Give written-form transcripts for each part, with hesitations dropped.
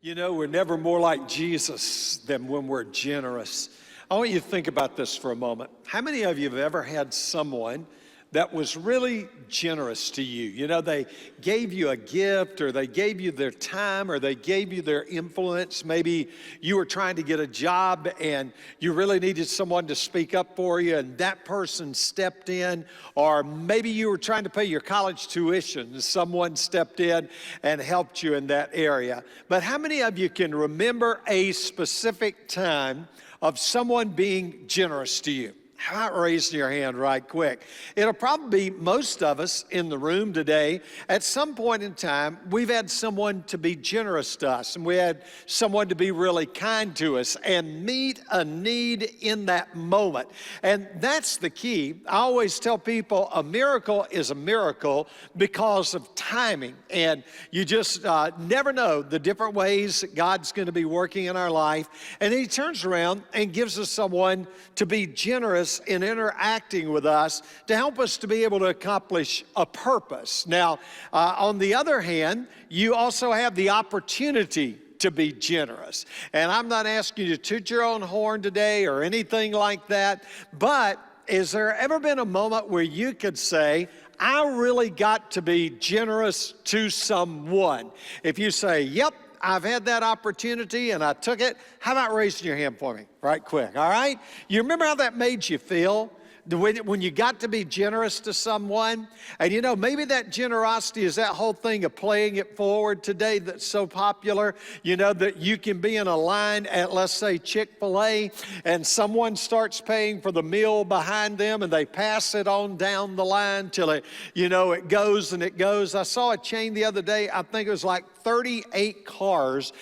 You know, we're never more like Jesus than when we're generous. I want you to think about this for a moment. How many of you have ever had someone that was really generous to you? You know, they gave you a gift, or they gave you their time, or they gave you their influence. Maybe you were trying to get a job and you really needed someone to speak up for you, and that person stepped in. Or maybe you were trying to pay your college tuition and someone stepped in and helped you in that area. But how many of you can remember a specific time of someone being generous to you? How about raising your hand right quick? It'll probably be most of us in the room today. At some point in time, we've had someone to be generous to us, and we had someone to be really kind to us and meet a need in that moment. And that's the key. I always tell people a miracle is a miracle because of timing. And you just never know the different ways that God's going to be working in our life. And then He turns around and gives us someone to be generous in interacting with us to help us to be able to accomplish a purpose. Now, on the other hand, you also have the opportunity to be generous. And I'm not asking you to toot your own horn today or anything like that, but is there ever been a moment where you could say, I really got to be generous to someone? If you say, yep, I've had that opportunity and I took it, how about raising your hand for me right quick, all right? You remember how that made you feel? When you got to be generous to someone? And you know, maybe that generosity is that whole thing of playing it forward today that's so popular. You know, that you can be in a line at, let's say, Chick-fil-A, and someone starts paying for the meal behind them and they pass it on down the line till it, you know, it goes and it goes. I saw a chain the other day, I think it was like 38 cars,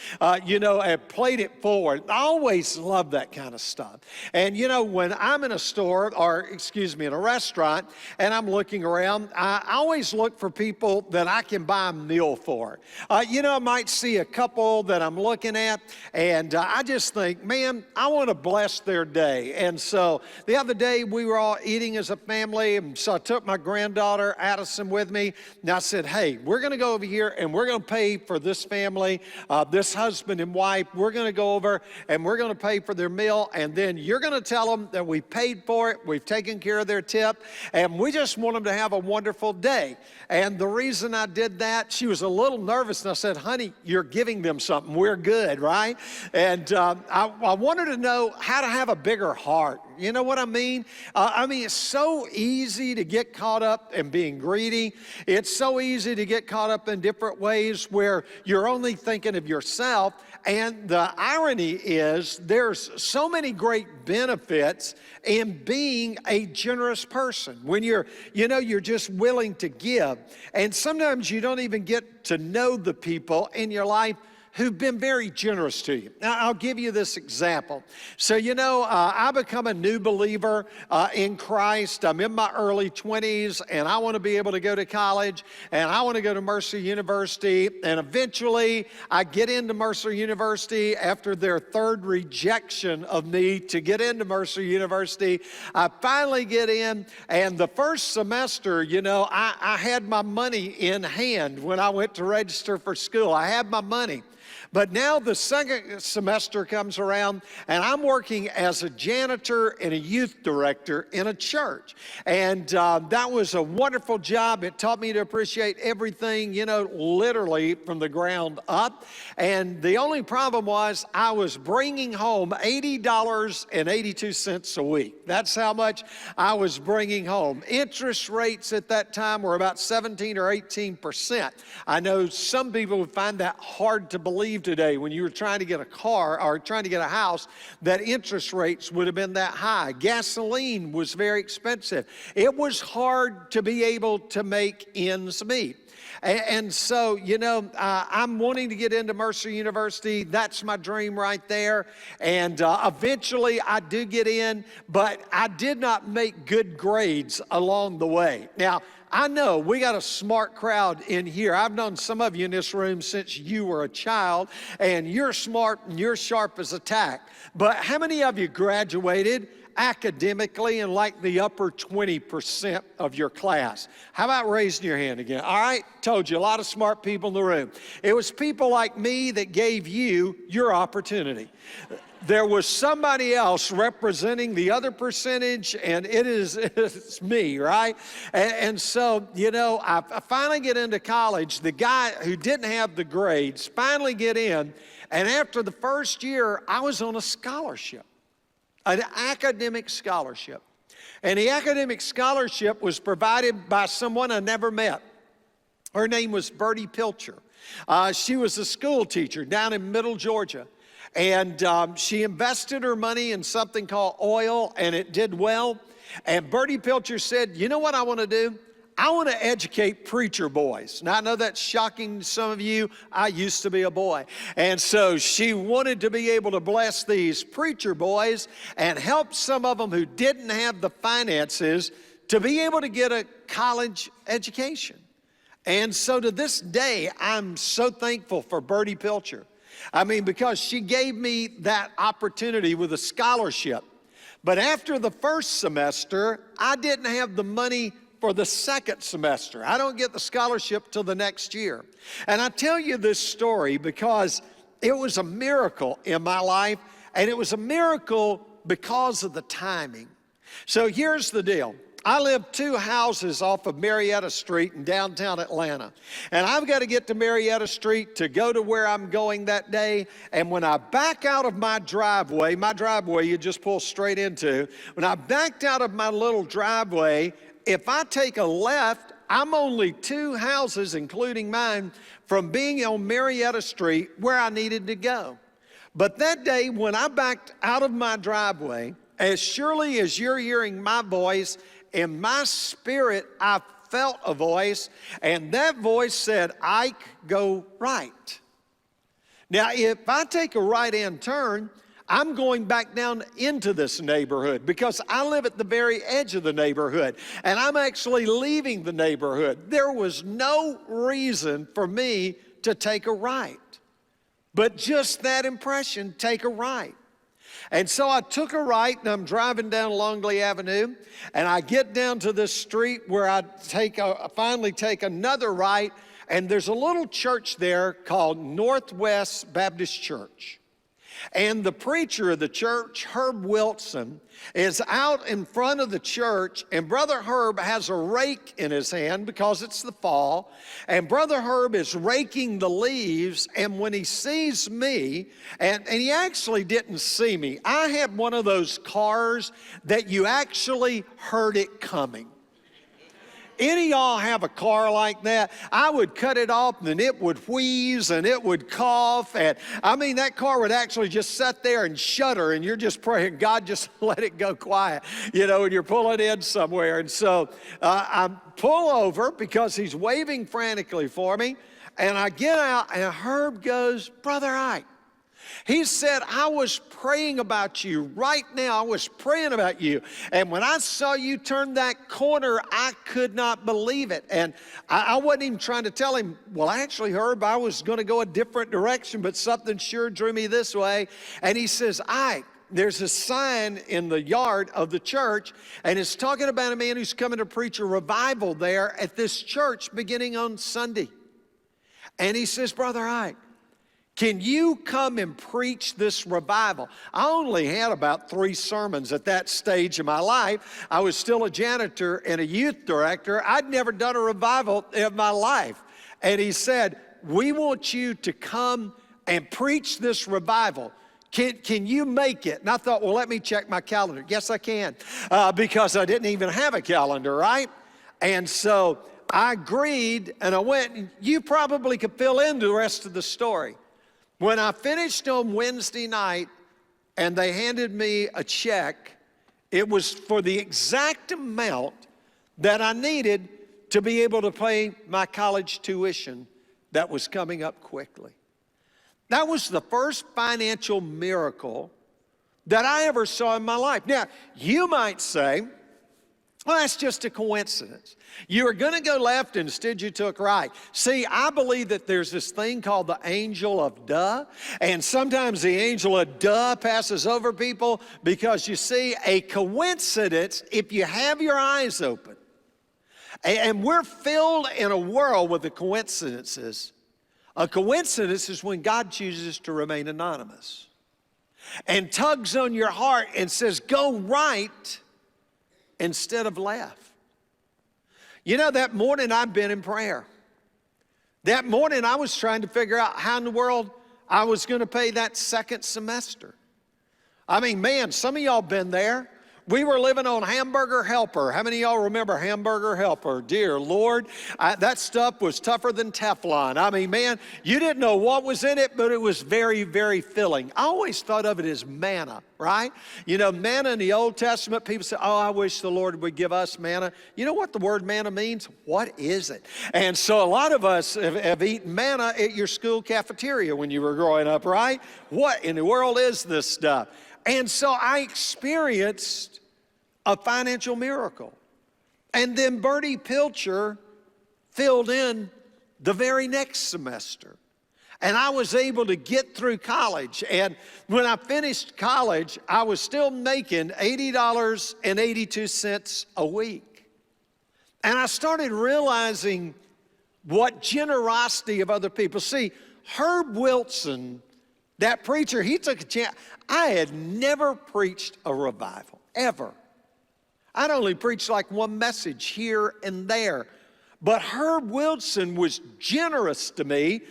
you know, have played it forward. I always love that kind of stuff. And you know, when I'm in a store, or in a restaurant, and I'm looking around, I always look for people that I can buy a meal for. You know, I might see a couple that I'm looking at, and I just think, man, I want to bless their day. And so the other day, we were all eating as a family, and so I took my granddaughter, Addison, with me, and I said, hey, we're going to go over here, and we're going to pay for this family, this husband and wife. We're going to go over, and we're going to pay for their meal, and then you're going to tell them that we paid for it, we've taken care of their tip, and we just want them to have a wonderful day. And the reason I did that, she was a little nervous, and I said, honey, you're giving them something. We're good, right? And I wanted to know how to have a bigger heart. You know what I mean? It's so easy to get caught up in being greedy. It's so easy to get caught up in different ways where you're only thinking of yourself. And the irony is there's so many great benefits in being a generous person. When you're just willing to give. And sometimes you don't even get to know the people in your life who've been very generous to you. Now, I'll give you this example. So, you know, I become a new believer in Christ. I'm in my early 20s, and I want to be able to go to college, and I want to go to Mercer University, and eventually I get into Mercer University after their third rejection of me to get into Mercer University. I finally get in, and the first semester, you know, I had my money in hand when I went to register for school. I had my money. But now the second semester comes around, and I'm working as a janitor and a youth director in a church. And that was a wonderful job. It taught me to appreciate everything, you know, literally from the ground up. And the only problem was I was bringing home $80.82 a week. That's how much I was bringing home. Interest rates at that time were about 17 or 18%. I know some people would find that hard to believe today when you were trying to get a car or trying to get a house, that interest rates would have been that high. Gasoline was very expensive. It was hard to be able to make ends meet. And so, you know, I'm wanting to get into Mercer University. That's my dream right there. And eventually I do get in, but I did not make good grades along the way. Now, I know we got a smart crowd in here. I've known some of you in this room since you were a child, and you're smart and you're sharp as a tack. But how many of you graduated academically in like the upper 20% of your class? How about raising your hand again? All right, told you, a lot of smart people in the room. It was people like me that gave you your opportunity. There was somebody else representing the other percentage, and it's me, right? And so, you know, I finally get into college. The guy who didn't have the grades finally get in, and after the first year, I was on a scholarship, an academic scholarship. And the academic scholarship was provided by someone I never met. Her name was Bertie Pilcher. She was a school teacher down in Middle Georgia. And she invested her money in something called oil, and it did well. And Bertie Pilcher said, you know what I want to do? I want to educate preacher boys. Now, I know that's shocking to some of you. I used to be a boy. And so she wanted to be able to bless these preacher boys and help some of them who didn't have the finances to be able to get a college education. And so to this day, I'm so thankful for Bertie Pilcher. I mean, because she gave me that opportunity with a scholarship. But after the first semester, I didn't have the money for the second semester. I don't get the scholarship till the next year. And I tell you this story because it was a miracle in my life, and it was a miracle because of the timing. So here's the deal. I live 2 houses off of Marietta Street in downtown Atlanta. And I've got to get to Marietta Street to go to where I'm going that day. And when I back out of my driveway you just pull straight into, when I backed out of my little driveway, if I take a left, I'm only 2 houses, including mine, from being on Marietta Street where I needed to go. But that day, when I backed out of my driveway, as surely as you're hearing my voice, in my spirit, I felt a voice, and that voice said, Ike, go right. Now, if I take a right-hand turn, I'm going back down into this neighborhood because I live at the very edge of the neighborhood, and I'm actually leaving the neighborhood. There was no reason for me to take a right, but just that impression, take a right. And so I took a right, and I'm driving down Longley Avenue, and I get down to this street where I finally take another right, and there's a little church there called Northwest Baptist Church. And the preacher of the church, Herb Wilson, is out in front of the church, and Brother Herb has a rake in his hand because it's the fall, and Brother Herb is raking the leaves, and when he sees me, and he actually didn't see me. I had one of those cars that you actually heard it coming. Any of y'all have a car like that? I would cut it off and it would wheeze and it would cough. And I mean, that car would actually just sit there and shudder, and you're just praying, God, just let it go quiet, you know, and you're pulling in somewhere. And so I pull over because he's waving frantically for me. And I get out, and Herb goes, Brother Ike. He said, I was praying about you right now. I was praying about you. And when I saw you turn that corner, I could not believe it. And I wasn't even trying to tell him, well, actually, Herb, I was going to go a different direction, but something sure drew me this way. And he says, Ike, there's a sign in the yard of the church, and it's talking about a man who's coming to preach a revival there at this church beginning on Sunday. And he says, Brother Ike, can you come and preach this revival? I only had about 3 sermons at that stage of my life. I was still a janitor and a youth director. I'd never done a revival in my life. And he said, we want you to come and preach this revival. Can you make it? And I thought, well, let me check my calendar. Yes, I can, because I didn't even have a calendar, right? And so I agreed, and I went, and you probably could fill in the rest of the story. When I finished on Wednesday night and they handed me a check, it was for the exact amount that I needed to be able to pay my college tuition that was coming up quickly. That was the first financial miracle that I ever saw in my life. Now, you might say, Well, that's just a coincidence. You were going to go left, and instead you took right. See, I believe that there's this thing called the angel of duh, and sometimes the angel of duh passes over people because you see, a coincidence, if you have your eyes open, and we're filled in a world with the coincidences. A coincidence is when God chooses to remain anonymous and tugs on your heart and says, go right instead of left. You know, that morning I've been in prayer. That morning I was trying to figure out how in the world I was going to pay that second semester. I mean, man, some of y'all been there. We were living on Hamburger Helper. How many of y'all remember Hamburger Helper? Dear Lord, that stuff was tougher than Teflon. I mean, man, you didn't know what was in it, but it was very, very filling. I always thought of it as manna, right? You know, manna in the Old Testament, people say, oh, I wish the Lord would give us manna. You know what the word manna means? What is it? And so a lot of us have eaten manna at your school cafeteria when you were growing up, right? What in the world is this stuff? And so I experienced a financial miracle. And then Bertie Pilcher filled in the very next semester. And I was able to get through college. And when I finished college, I was still making $80.82 a week. And I started realizing what generosity of other people. See, Herb Wilson, that preacher, he took a chance. I had never preached a revival, ever. I'd only preached like one message here and there. But Herb Wilson was generous to me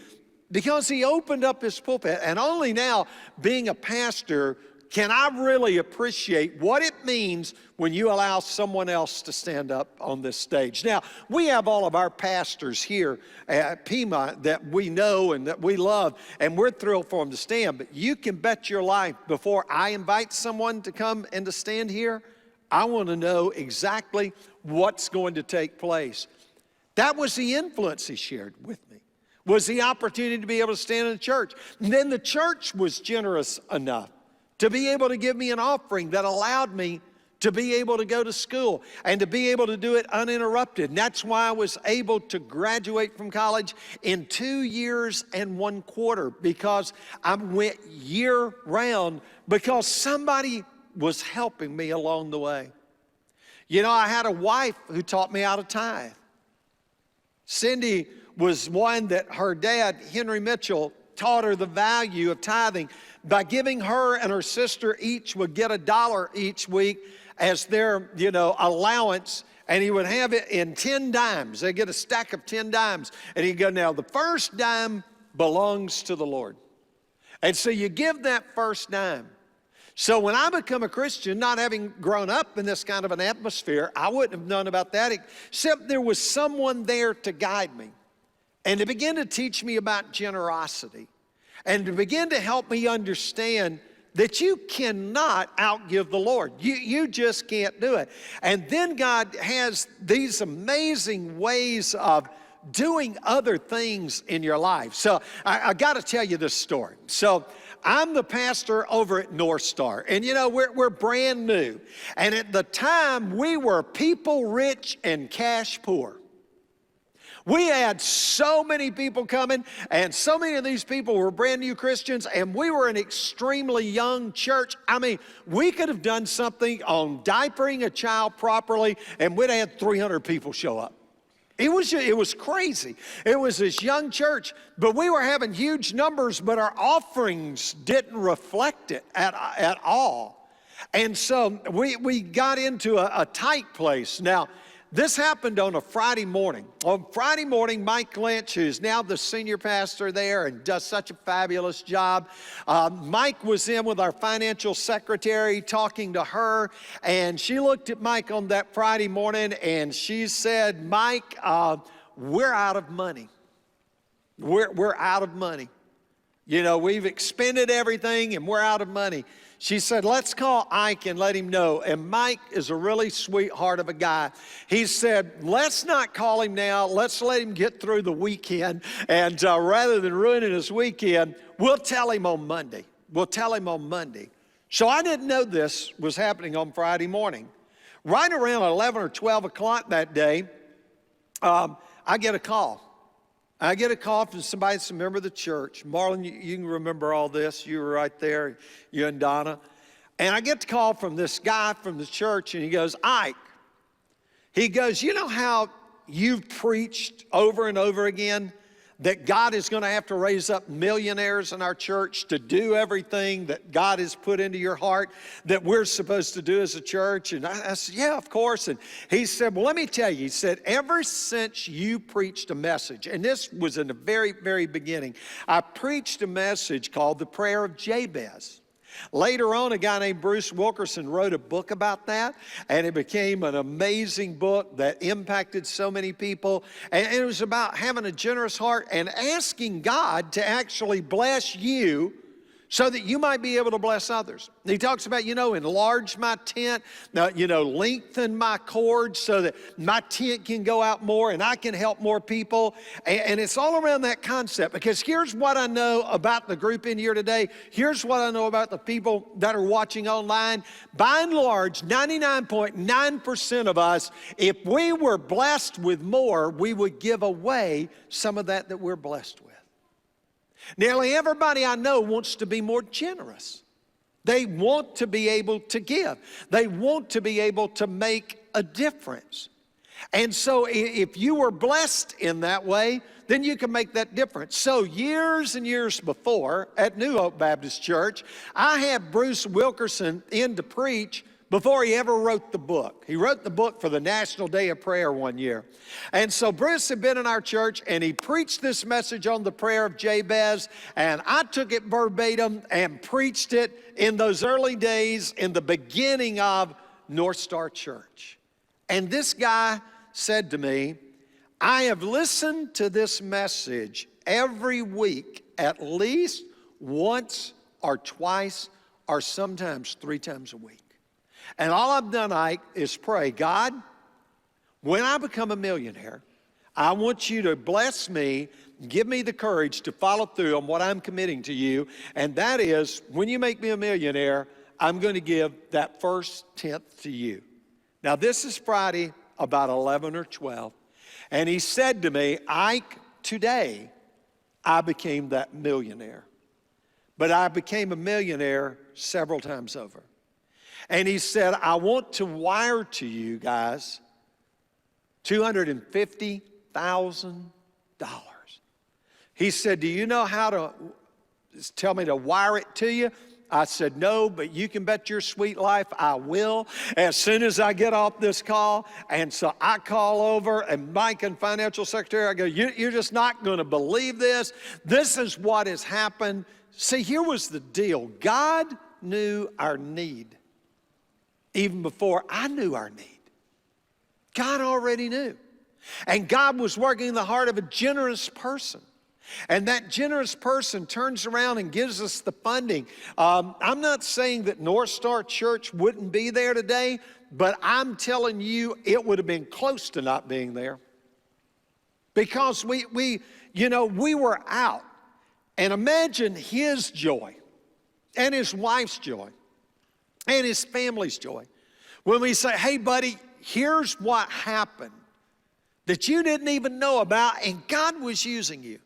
because he opened up his pulpit. And only now, being a pastor, can I really appreciate what it means when you allow someone else to stand up on this stage. Now, we have all of our pastors here at Pima that we know and that we love, and we're thrilled for them to stand. But you can bet your life, before I invite someone to come and to stand here, I want to know exactly what's going to take place. That was the influence he shared with me, was the opportunity to be able to stand in the church. And then the church was generous enough to be able to give me an offering that allowed me to be able to go to school and to be able to do it uninterrupted. And that's why I was able to graduate from college in 2 years and 1 quarter, because I went year round because somebody was helping me along the way. You know, I had a wife who taught me how to tithe. Cindy was one that her dad, Henry Mitchell, taught her the value of tithing by giving her and her sister each would get $1 each week as their, allowance, and he would have it in 10 dimes. They get a stack of 10 dimes, and he'd go, now the first dime belongs to the Lord. And so you give that first dime. So when I become a Christian, not having grown up in this kind of an atmosphere, I wouldn't have known about that, except there was someone there to guide me and to begin to teach me about generosity and to begin to help me understand that you cannot outgive the Lord. You just can't do it. And then God has these amazing ways of doing other things in your life. So I got to tell you this story. So I'm the pastor over at North Star, and we're brand new. And at the time, we were people rich and cash poor. We had so many people coming, and so many of these people were brand new Christians, and we were an extremely young church. I mean, we could have done something on diapering a child properly, and we'd have had 300 people show up. It was crazy. It was this young church, but we were having huge numbers, but our offerings didn't reflect it at all. And so we got into a tight place. Now, this happened on a Friday morning. On Friday morning, Mike Lynch, who's now the senior pastor there and does such a fabulous job, Mike was in with our financial secretary talking to her, and she looked at Mike on that Friday morning and she said, Mike, we're out of money. We're out of money. We've expended everything and we're out of money. She said, let's call Ike and let him know. And Mike is a really sweetheart of a guy. He said, let's not call him now. Let's let him get through the weekend. And rather than ruining his weekend, we'll tell him on Monday. We'll tell him on Monday. So I didn't know this was happening on Friday morning. right around 11 or 12 o'clock that day, I get a call. I get a call from somebody that's a member of the church. Marlon, you can remember all this. You were right there, you and Donna. And I get the call from this guy from the church, and he goes, Ike, he goes, you know how you've preached over and over again that God is going to have to raise up millionaires in our church to do everything that God has put into your heart that we're supposed to do as a church? And I said, yeah, of course. And he said, well, let me tell you, he said, ever since you preached a message, and this was in the very, very beginning, I preached a message called The Prayer of Jabez. Later on, a guy named Bruce Wilkerson wrote a book about that, and it became an amazing book that impacted so many people. And it was about having a generous heart and asking God to actually bless you so that you might be able to bless others. He talks about, enlarge my tent, lengthen my cords so that my tent can go out more and I can help more people. And it's all around that concept, because here's what I know about the group in here today. Here's what I know about the people that are watching online. By and large, 99.9% of us, if we were blessed with more, we would give away some of that we're blessed with. Nearly everybody I know wants to be more generous. They want to be able to give. They want to be able to make a difference. And so if you were blessed in that way, then you can make that difference. So years and years before, at New Hope Baptist Church, I had Bruce Wilkerson in to preach before he ever wrote the book. He wrote the book for the National Day of Prayer one year. And so Bruce had been in our church, and he preached this message on the prayer of Jabez, and I took it verbatim and preached it in those early days in the beginning of North Star Church. And this guy said to me, I have listened to this message every week at least once or twice or sometimes 3 times a week. And all I've done, Ike, is pray, God, when I become a millionaire, I want you to bless me, give me the courage to follow through on what I'm committing to you. And that is, when you make me a millionaire, I'm going to give that first tenth to you. Now, this is Friday, about 11 or 12. And he said to me, Ike, today I became that millionaire. But I became a millionaire several times over. And he said, I want to wire to you guys $250,000. He said, do you know how to tell me to wire it to you? I said, no, but you can bet your sweet life I will as soon as I get off this call. And so I call over, and Mike and financial secretary, I go, you're just not going to believe this. This is what has happened. See, here was the deal. God knew our need even before I knew our need. God already knew. And God was working in the heart of a generous person. And that generous person turns around and gives us the funding. I'm not saying that North Star Church wouldn't be there today, but I'm telling you it would have been close to not being there. Because we were out. And imagine his joy and his wife's joy and his family's joy when we say, hey, buddy, here's what happened that you didn't even know about, and God was using you.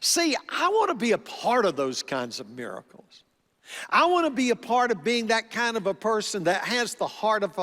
See, I want to be a part of those kinds of miracles. I want to be a part of being that kind of a person that has the heart of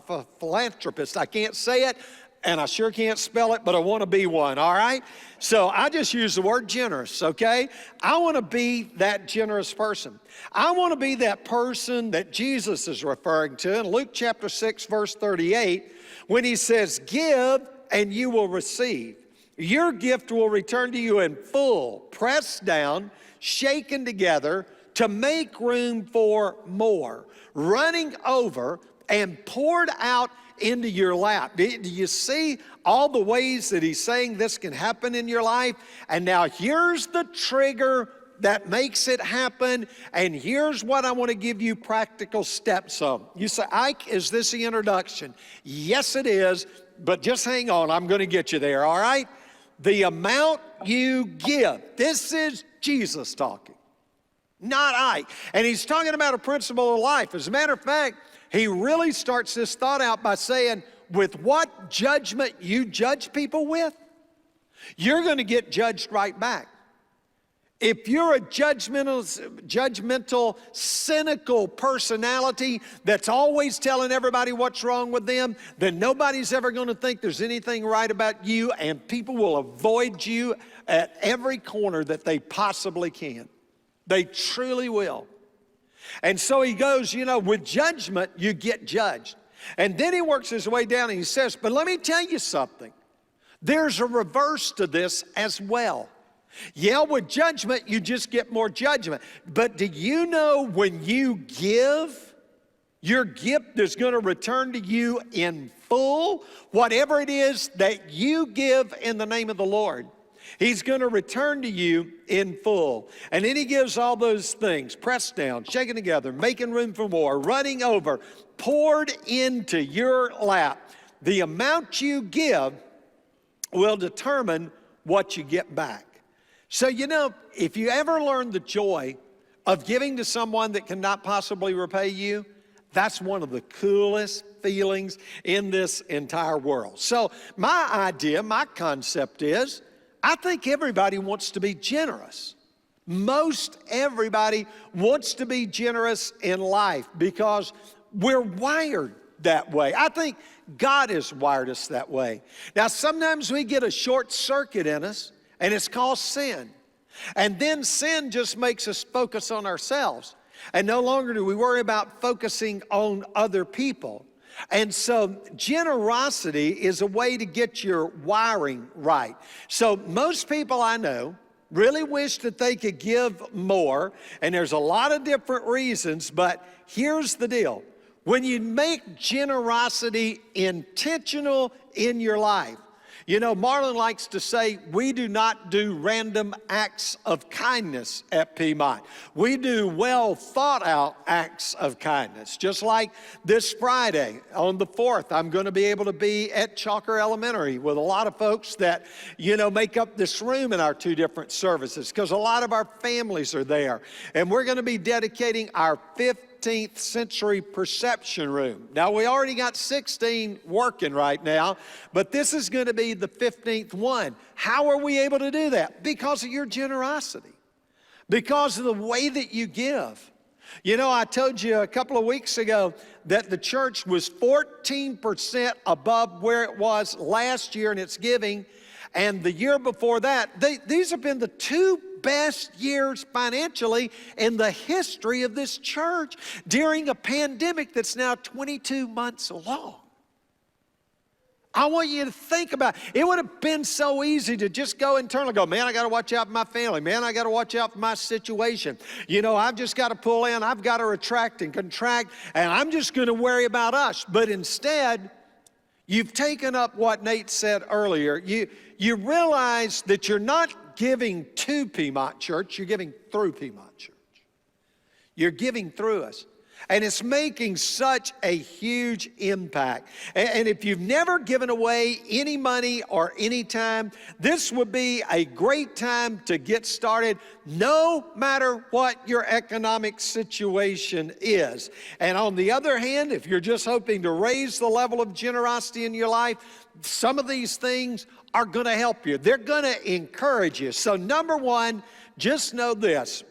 a philanthropist. I can't say it, and I sure can't spell it, but I want to be one, all right? So I just use the word generous, okay? I want to be that generous person. I want to be that person that Jesus is referring to in Luke chapter 6, verse 38, when he says, give and you will receive. Your gift will return to you in full, pressed down, shaken together to make room for more, running over and poured out into your lap. Do you see all the ways that he's saying this can happen in your life? And now here's the trigger that makes it happen, and here's what I want to give you practical steps on. You say, Ike, is this the introduction? Yes, it is, but just hang on, I'm going to get you there, all right? The amount you give. This is Jesus talking, not Ike. And he's talking about a principle of life. As a matter of fact, he really starts this thought out by saying, with what judgment you judge people with, you're going to get judged right back. If you're a judgmental, cynical personality that's always telling everybody what's wrong with them, then nobody's ever going to think there's anything right about you, and people will avoid you at every corner that they possibly can. They truly will. And so he goes, with judgment, you get judged. And then he works his way down and he says, but let me tell you something. There's a reverse to this as well. Yeah, with judgment, you just get more judgment. But do you know when you give, your gift is going to return to you in full? Whatever it is that you give in the name of the Lord, He's going to return to you in full. And then he gives all those things, pressed down, shaken together, making room for more, running over, poured into your lap. The amount you give will determine what you get back. So, if you ever learn the joy of giving to someone that cannot possibly repay you, that's one of the coolest feelings in this entire world. So my idea, my concept is, I think everybody wants to be generous. Most everybody wants to be generous in life because we're wired that way. I think God has wired us that way. Now, sometimes we get a short circuit in us, and it's called sin. And then sin just makes us focus on ourselves. And no longer do we worry about focusing on other people. And so generosity is a way to get your wiring right. So most people I know really wish that they could give more, and there's a lot of different reasons, but here's the deal. When you make generosity intentional in your life, Marlon likes to say, we do not do random acts of kindness at Piedmont. We do well thought out acts of kindness. Just like this Friday on the 4th, I'm going to be able to be at Chalker Elementary with a lot of folks that, make up this room in our two different services, because a lot of our families are there. And we're going to be dedicating our 15th century perception room. Now, we already got 16 working right now, but this is going to be the 15th one. How are we able to do that? Because of your generosity, because of the way that you give. I told you a couple of weeks ago that the church was 14% above where it was last year in its giving, and the year before that, these have been the two best years financially in the history of this church during a pandemic that's now 22 months long. I want you to think about it. It would have been so easy to just go internally, go, man, I got to watch out for my family. Man, I got to watch out for my situation. I've just got to pull in. I've got to retract and contract, and I'm just going to worry about us. But instead, you've taken up what Nate said earlier. You realize that you're not giving to Piedmont Church, you're giving through Piedmont Church. You're giving through us. And it's making such a huge impact. And if you've never given away any money or any time, this would be a great time to get started, no matter what your economic situation is. And on the other hand, if you're just hoping to raise the level of generosity in your life, some of these things are going to help you. They're going to encourage you. So number one, just know this,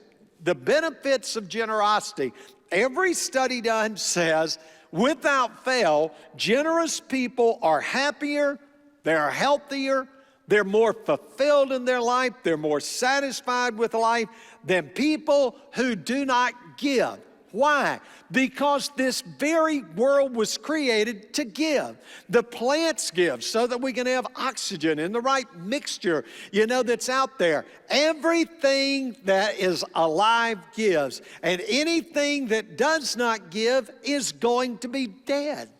the benefits of generosity. Every study done says, without fail, generous people are happier, they're healthier, they're more fulfilled in their life, they're more satisfied with life than people who do not give. Why? Because this very world was created to give. The plants give so that we can have oxygen and the right mixture, that's out there. Everything that is alive gives. And anything that does not give is going to be dead.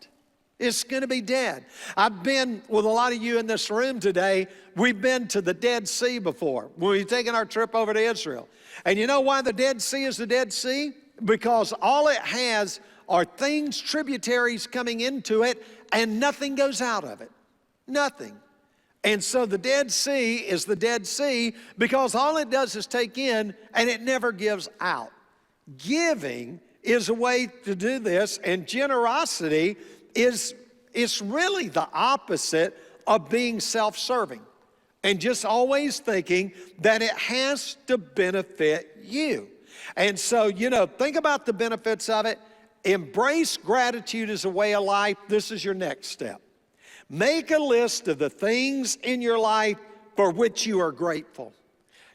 It's going to be dead. I've been with a lot of you in this room today. We've been to the Dead Sea before. We've taken our trip over to Israel. And you know why the Dead Sea is the Dead Sea? Because all it has are things, tributaries coming into it, and nothing goes out of it. Nothing. And so the Dead Sea is the Dead Sea because all it does is take in and it never gives out. Giving is a way to do this, and generosity is really the opposite of being self-serving and just always thinking that it has to benefit you. And so, think about the benefits of it. Embrace gratitude as a way of life. This is your next step. Make a list of the things in your life for which you are grateful.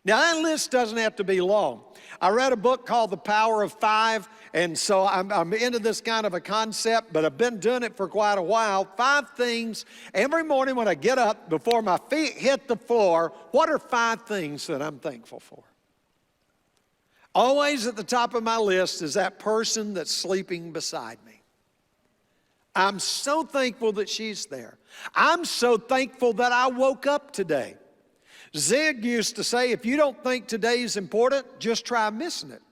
Now, that list doesn't have to be long. I read a book called The Power of Five, and so I'm into this kind of a concept, but I've been doing it for quite a while. 5 things every morning when I get up, before my feet hit the floor, what are 5 things that I'm thankful for? Always at the top of my list is that person that's sleeping beside me. I'm so thankful that she's there. I'm so thankful that I woke up today. Zig used to say, if you don't think today's important, just try missing it.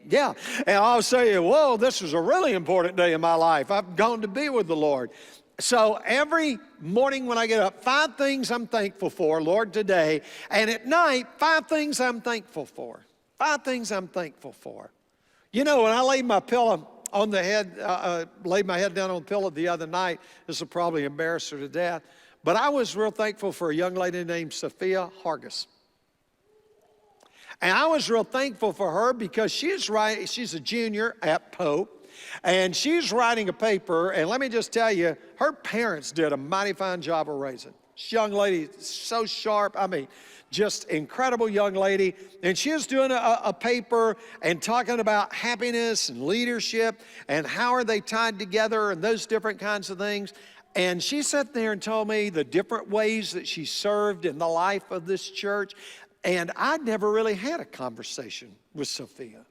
Yeah, and I'll say, whoa, this is a really important day in my life. I've gone to be with the Lord. So every morning when I get up, 5 things I'm thankful for, Lord, today. And at night, 5 things I'm thankful for. 5 things I'm thankful for. When I laid my pillow on the head, laid my head down on the pillow the other night, this will probably embarrass her to death, but I was real thankful for a young lady named Sophia Hargis. And I was real thankful for her because she's a junior at Pope, and she's writing a paper, and let me just tell you, her parents did a mighty fine job of raising. This young lady, so sharp, just incredible young lady. And she was doing a paper and talking about happiness and leadership and how are they tied together and those different kinds of things. And she sat there and told me the different ways that she served in the life of this church. And I'd never really had a conversation with Sophia.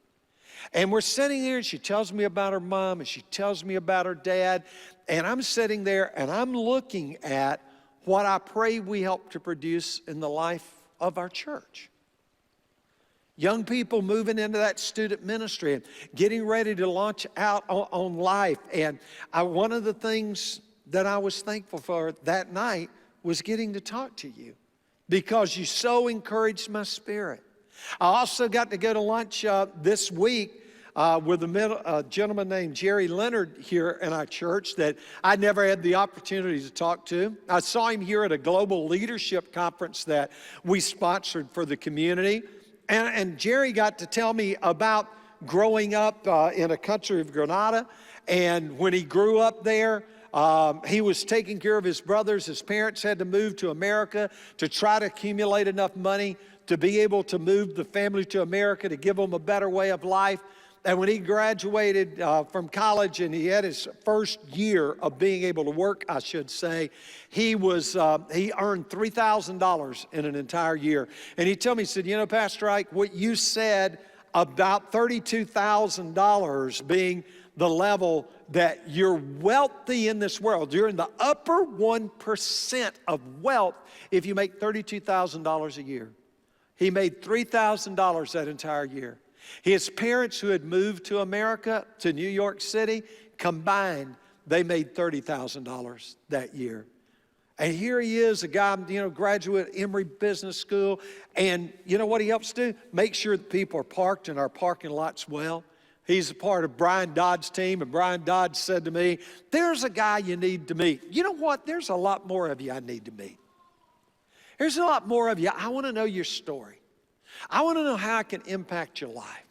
And we're sitting there and she tells me about her mom and she tells me about her dad. And I'm sitting there and I'm looking at what I pray we help to produce in the life of our church. Young people moving into that student ministry and getting ready to launch out on life. And one of the things that I was thankful for that night was getting to talk to you because you so encouraged my spirit. I also got to go to lunch this week with a gentleman named Jerry Leonard here in our church that I never had the opportunity to talk to. I saw him here at a global leadership conference that we sponsored for the community. And Jerry got to tell me about growing up in a country of Grenada. And when he grew up there, he was taking care of his brothers. His parents had to move to America to try to accumulate enough money to be able to move the family to America to give them a better way of life. And when he graduated from college and he had his first year of being able to work, I should say, he earned $3,000 in an entire year. And he told me, he said, Pastor Ike, what you said about $32,000 being the level that you're wealthy in this world. You're in the upper 1% of wealth if you make $32,000 a year. He made $3,000 that entire year. His parents who had moved to America, to New York City, combined, they made $30,000 that year. And here he is, a guy, graduate at Emory Business School. And you know what he helps do? Make sure that people are parked in our parking lots well. He's a part of Brian Dodd's team, and Brian Dodd said to me, there's a guy you need to meet. You know what? There's a lot more of you I need to meet. There's a lot more of you. I want to know your story. I want to know how I can impact your life.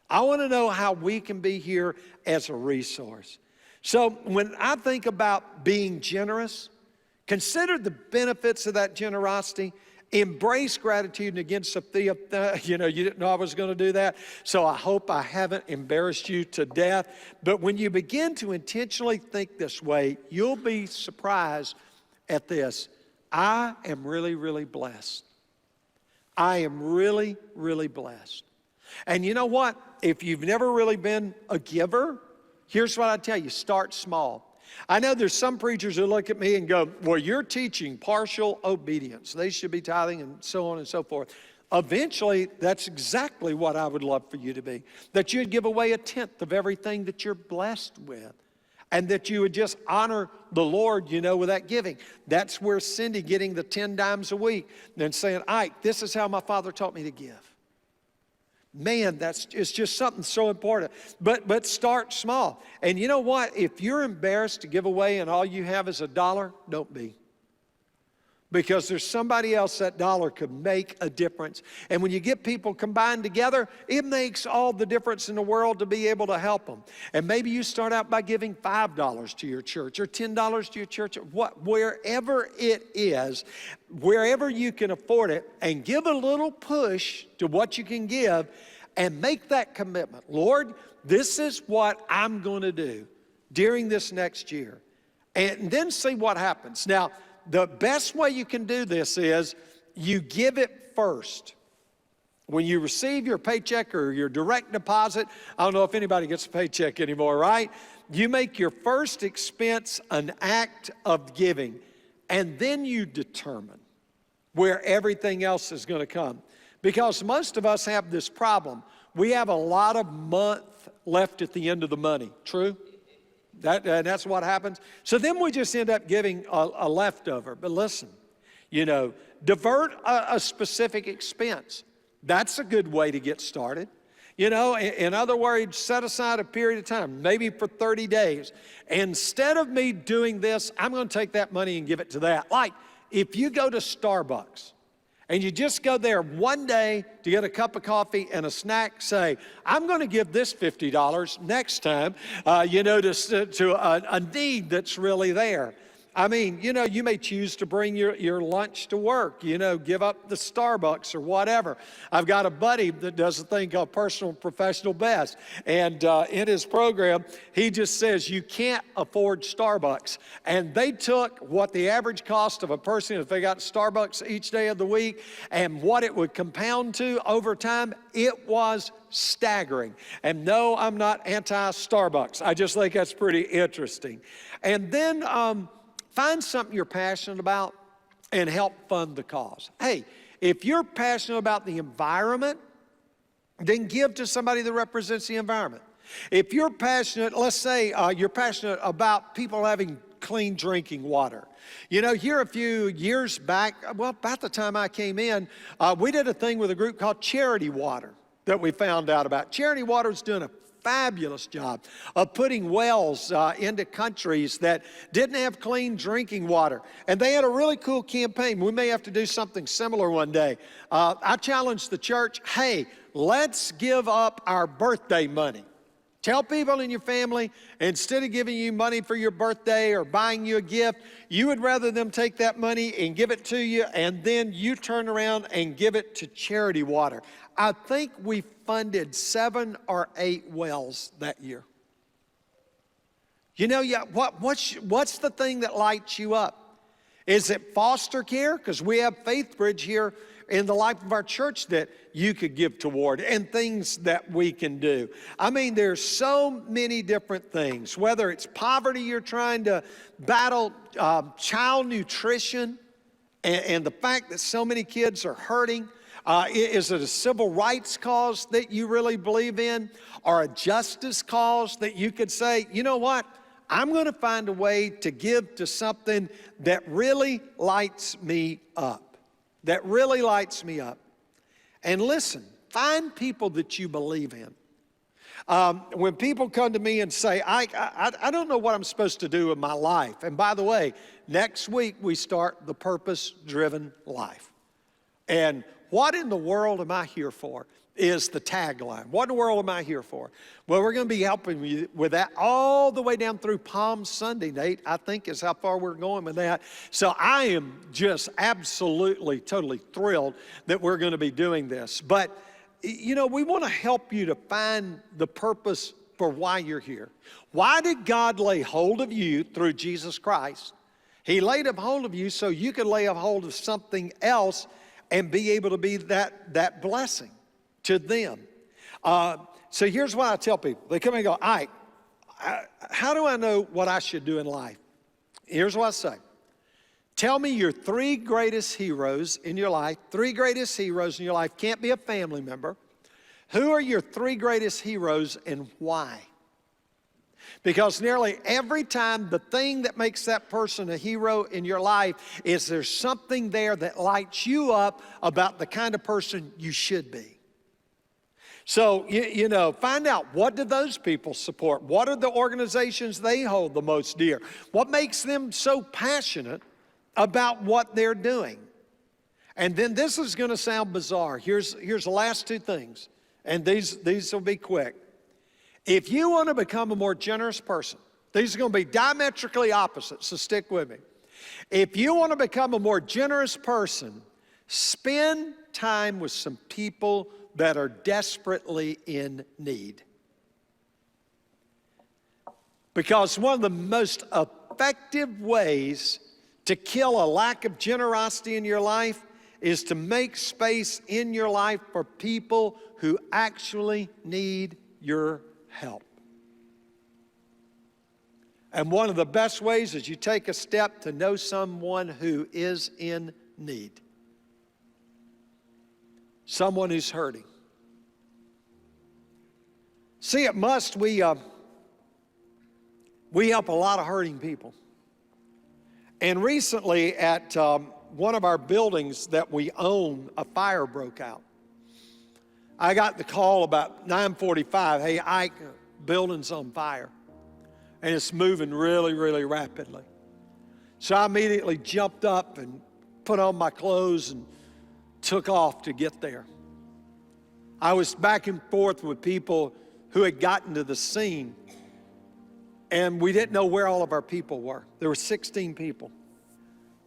I want to know how we can be here as a resource. So when I think about being generous, consider the benefits of that generosity. Embrace gratitude. And again, Sophia, you didn't know I was going to do that. So I hope I haven't embarrassed you to death. But when you begin to intentionally think this way, you'll be surprised at this. I am really, really blessed. I am really, really blessed. And you know what? If you've never really been a giver, here's what I tell you, start small. I know there's some preachers who look at me and go, well, you're teaching partial obedience. They should be tithing and so on and so forth. Eventually, that's exactly what I would love for you to be. That you'd give away 1/10 of everything that you're blessed with. And that you would just honor the Lord, with that giving. That's where Cindy getting the 10 dimes a week and saying, Ike, this is how my father taught me to give. Man, it's just something so important. But start small. And you know what? If you're embarrassed to give away and all you have is $1, don't be. Because there's somebody else that dollar could make a difference. And when you get people combined together, it makes all the difference in the world to be able to help them. And maybe you start out by giving $5 to your church or $10 to your church, wherever it is, wherever you can afford it, and give a little push to what you can give and make that commitment. Lord, this is what I'm going to do during this next year. And then see what happens. Now, the best way you can do this is you give it first. When you receive your paycheck or your direct deposit, I don't know if anybody gets a paycheck anymore, right? You make your first expense an act of giving, and then you determine where everything else is going to come. Because most of us have this problem. We have a lot of month left at the end of the money. True? That's what happens. So then we just end up giving a leftover. But listen, divert a specific expense. That's a good way to get started. In other words, set aside a period of time, maybe for 30 days. Instead of me doing this, I'm going to take that money and give it to that. Like if you go to Starbucks, and you just go there one day to get a cup of coffee and a snack, say, I'm going to give this $50 next time, to a need that's really there. I mean, you may choose to bring your lunch to work, give up the Starbucks or whatever. I've got a buddy that does a thing called Personal Professional Best. And in his program, he just says you can't afford Starbucks. And they took what the average cost of a person, if they got Starbucks each day of the week, and what it would compound to over time, it was staggering. And no, I'm not anti-Starbucks. I just think that's pretty interesting. And then, find something you're passionate about and help fund the cause. Hey, if you're passionate about the environment, then give to somebody that represents the environment. If you're passionate, let's say you're passionate about people having clean drinking water. Here a few years back, well, about the time I came in, we did a thing with a group called Charity Water that we found out about. Charity Water is doing a fabulous job of putting wells into countries that didn't have clean drinking water. And they had a really cool campaign. We may have to do something similar one day. I challenged the church, hey, let's give up our birthday money. Tell people in your family, instead of giving you money for your birthday or buying you a gift, you would rather them take that money and give it to you, and then you turn around and give it to Charity Water. I think we funded 7 or 8 wells that year. What's the thing that lights you up? Is it foster care? Because we have Faith Bridge here in the life of our church that you could give toward, and things that we can do. I mean, there's so many different things, whether it's poverty you're trying to battle, child nutrition, and the fact that so many kids are hurting. Is it a civil rights cause that you really believe in, or a justice cause that you could say, you know what, I'm going to find a way to give to something that really lights me up, that really lights me up. And listen, find people that you believe in. When people come to me and say, I don't know what I'm supposed to do with my life. And by the way, next week we start the Purpose-Driven Life. And what in the world am I here for is the tagline. What in the world am I here for? Well, we're going to be helping you with that all the way down through Palm Sunday, Nate, I think is how far we're going with that. So I am just absolutely, totally thrilled that we're going to be doing this. But, we want to help you to find the purpose for why you're here. Why did God lay hold of you through Jesus Christ? He laid a hold of you so you could lay a hold of something else and be able to be that blessing to them. So here's what I tell people. They come and go, all right, how do I know what I should do in life? Here's what I say. Tell me your 3 greatest heroes in your life. 3 greatest heroes in your life. Can't be a family member. Who are your 3 greatest heroes and why? Because nearly every time the thing that makes that person a hero in your life is there's something there that lights you up about the kind of person you should be. So, you know, find out, what do those people support? What are the organizations they hold the most dear? What makes them so passionate about what they're doing? And then this is going to sound bizarre. Here's the last two things, and these will be quick. If you want to become a more generous person, these are going to be diametrically opposite, so stick with me. If you want to become a more generous person, spend time with some people that are desperately in need. Because one of the most effective ways to kill a lack of generosity in your life is to make space in your life for people who actually need your help. And one of the best ways is you take a step to know someone who is in need. Someone who's hurting. See, at Must, we help a lot of hurting people. And recently at one of our buildings that we own, a fire broke out. I got the call about 9:45, hey, Ike, building's on fire. And it's moving really, really rapidly. So I immediately jumped up and put on my clothes and took off to get there. I was back and forth with people who had gotten to the scene, and we didn't know where all of our people were. There were 16 people.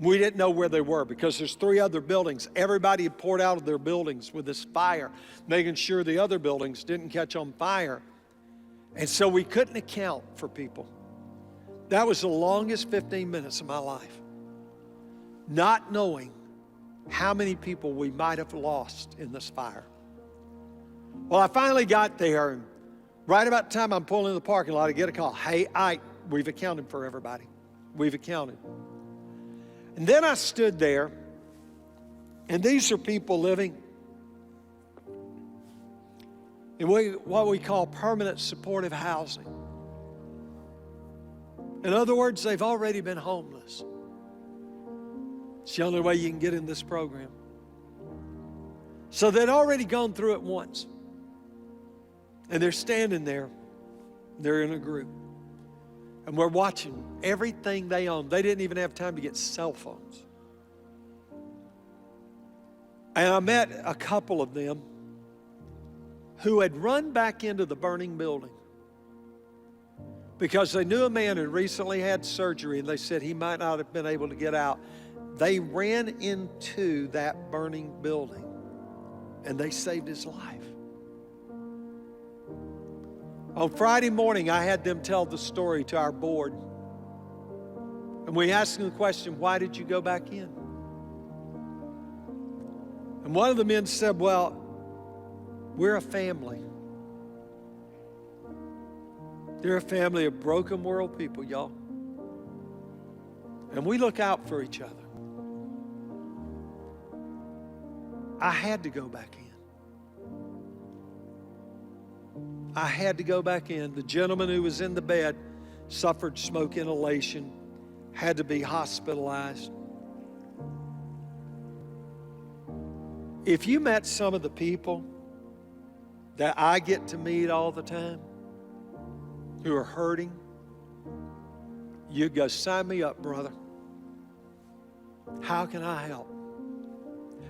We didn't know where they were because there's 3 other buildings. Everybody had poured out of their buildings with this fire, making sure the other buildings didn't catch on fire. And so we couldn't account for people. That was the longest 15 minutes of my life, not knowing how many people we might have lost in this fire. Well, I finally got there, and right about the time I'm pulling in the parking lot, I get a call. Hey, Ike, we've accounted for everybody. We've accounted. And then I stood there, and these are people living in what we call permanent supportive housing. In other words, they've already been homeless. It's the only way you can get in this program. So they'd already gone through it once. And they're standing there. They're in a group. And we're watching everything they own. They didn't even have time to get cell phones. And I met a couple of them who had run back into the burning building because they knew a man who recently had surgery, and they said he might not have been able to get out. They ran into that burning building, and they saved his life. On Friday morning, I had them tell the story to our board. And we asked them the question, why did you go back in? And one of the men said, well, we're a family. They're a family of broken world people, y'all. And we look out for each other. I had to go back in. I had to go back in. The gentleman who was in the bed suffered smoke inhalation, had to be hospitalized. If you met some of the people that I get to meet all the time who are hurting, you'd go, sign me up, brother. How can I help?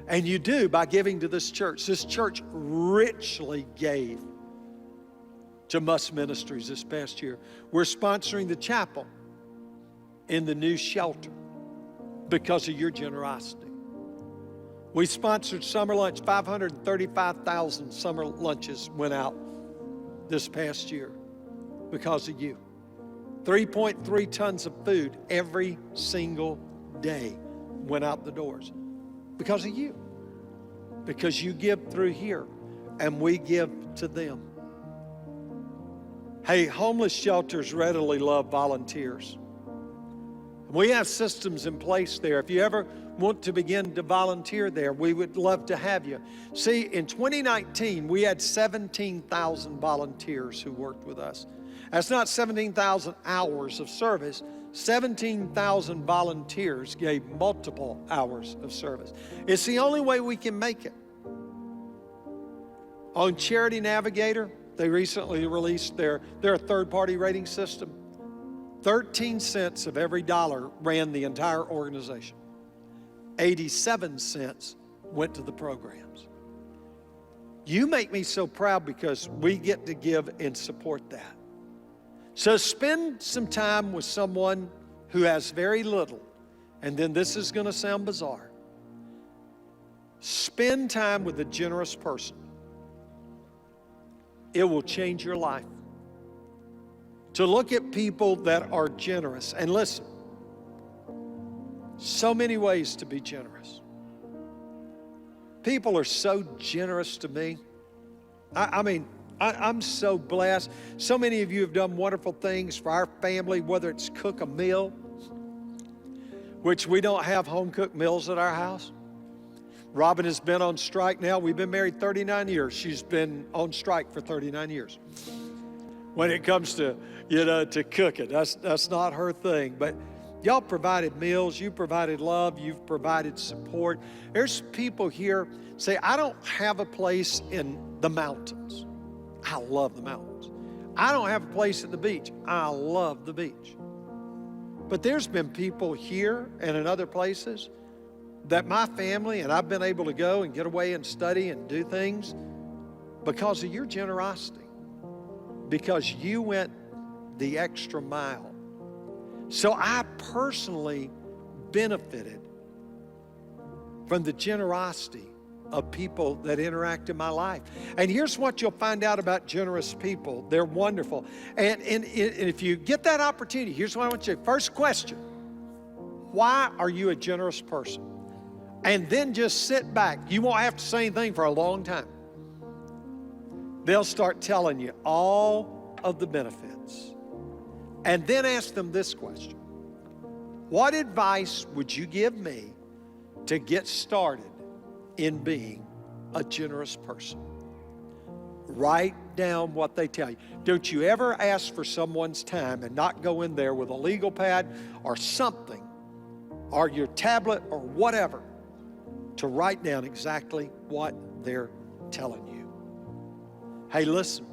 And you do by giving to this church. This church richly gave to Must Ministries this past year. We're sponsoring the chapel in the new shelter because of your generosity. We sponsored summer lunch. 535,000 summer lunches went out this past year because of you. 3.3 tons of food every single day went out the doors because of you. Because you give through here and we give to them. Hey, homeless shelters readily love volunteers. We have systems in place there. If you ever want to begin to volunteer there, we would love to have you. See, in 2019, we had 17,000 volunteers who worked with us. That's not 17,000 hours of service. 17,000 volunteers gave multiple hours of service. It's the only way we can make it. On Charity Navigator, they recently released their third-party rating system. 13 cents of every dollar ran the entire organization. 87 cents went to the programs. You make me so proud because we get to give and support that. So spend some time with someone who has very little, and then this is going to sound bizarre. Spend time with a generous person. It will change your life. To look at people that are generous, and listen, so many ways to be generous. People are so generous to me. I'm so blessed. So many of you have done wonderful things for our family, whether it's cook a meal, which we don't have home-cooked meals at our house. Robin has been on strike now. We've been married 39 years. She's been on strike for 39 years. When it comes to, to cooking, that's not her thing. But y'all provided meals, you provided love, you've provided support. There's people here say, I don't have a place in the mountains. I love the mountains. I don't have a place at the beach. I love the beach. But there's been people here and in other places that my family and I've been able to go and get away and study and do things because of your generosity, because you went the extra mile. So I personally benefited from the generosity of people that interact in my life. And here's what you'll find out about generous people. They're wonderful. And if you get that opportunity, here's what I want you to do. First question, why are you a generous person? And then just sit back. You won't have to say anything for a long time. They'll start telling you all of the benefits. And then ask them this question. What advice would you give me to get started in being a generous person? Write down what they tell you. Don't you ever ask for someone's time and not go in there with a legal pad or something, or your tablet or whatever, to write down exactly what they're telling you. Hey, listen,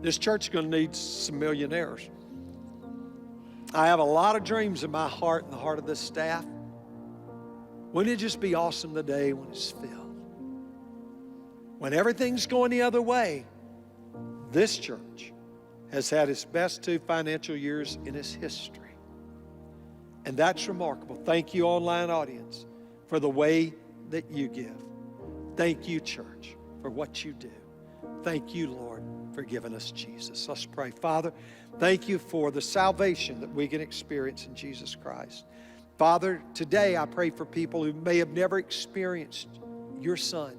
this church is going to need some millionaires. I have a lot of dreams in my heart and the heart of this staff. Wouldn't it just be awesome today when it's filled? When everything's going the other way, this church has had its best 2 financial years in its history. And that's remarkable. Thank you, online audience, for the way that you give. Thank you, church, for what you do. Thank you, Lord, for giving us Jesus. Let's pray. Father, thank you for the salvation that we can experience in Jesus Christ. Father, today I pray for people who may have never experienced your Son.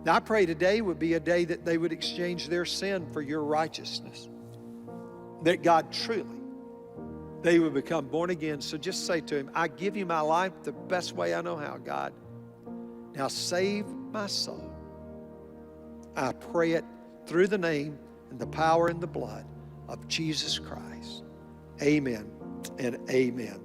Now I pray today would be a day that they would exchange their sin for your righteousness. That God truly, they would become born again. So just say to him, I give you my life the best way I know how, God. Now save my soul. I pray it through the name and the power and the blood of Jesus Christ. Amen and amen.